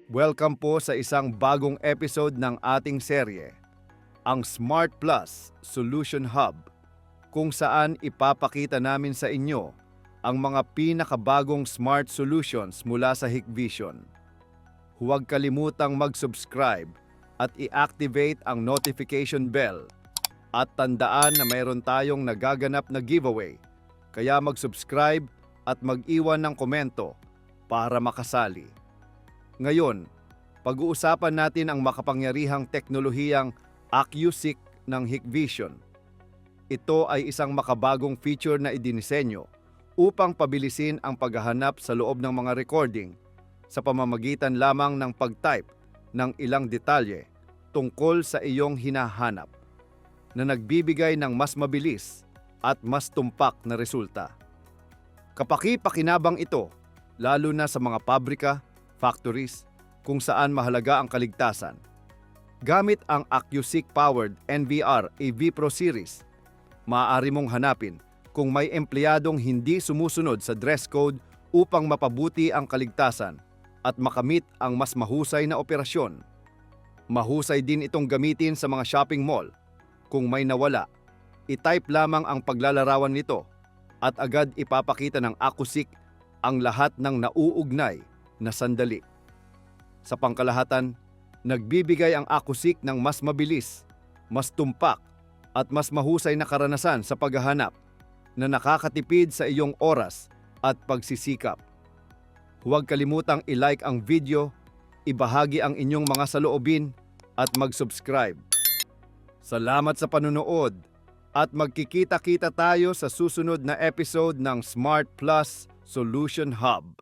Welcome po sa isang bagong episode ng ating serye, ang Smart Plus Solution Hub, kung saan ipapakita namin sa inyo ang mga pinakabagong smart solutions mula sa Hikvision. Huwag kalimutang mag-subscribe at i-activate ang notification bell. At tandaan na mayroon tayong nagaganap na giveaway, kaya mag-subscribe at mag-iwan ng komento para makasali. Ngayon, pag-uusapan natin ang makapangyarihang teknolohiyang AcuSync ng Hikvision. Ito ay isang makabagong feature na idinisenyo upang pabilisin ang paghahanap sa loob ng mga recording sa pamamagitan lamang ng pag-type ng ilang detalye tungkol sa iyong hinahanap, na nagbibigay ng mas mabilis at mas tumpak na resulta. Kapaki-pakinabang ito, lalo na sa mga pabrika, factories, kung saan mahalaga ang kaligtasan. Gamit ang AcuSync-powered NVR AV Pro Series, maaari mong hanapin kung may empleyadong hindi sumusunod sa dress code upang mapabuti ang kaligtasan at makamit ang mas mahusay na operasyon. Mahusay din itong gamitin sa mga shopping mall. Kung may nawala, i-type lamang ang paglalarawan nito at agad ipapakita ng AcuSync ang lahat ng nauugnay na sandali. Sa pangkalahatan, nagbibigay ang AcuSync ng mas mabilis, mas tumpak, at mas mahusay na karanasan sa paghahanap na nakakatipid sa iyong oras at pagsisikap. Huwag kalimutang i-like ang video, ibahagi ang inyong mga saloobin, at mag-subscribe. Salamat sa panunood at magkikita-kita tayo sa susunod na episode ng Smart Plus Solution Hub.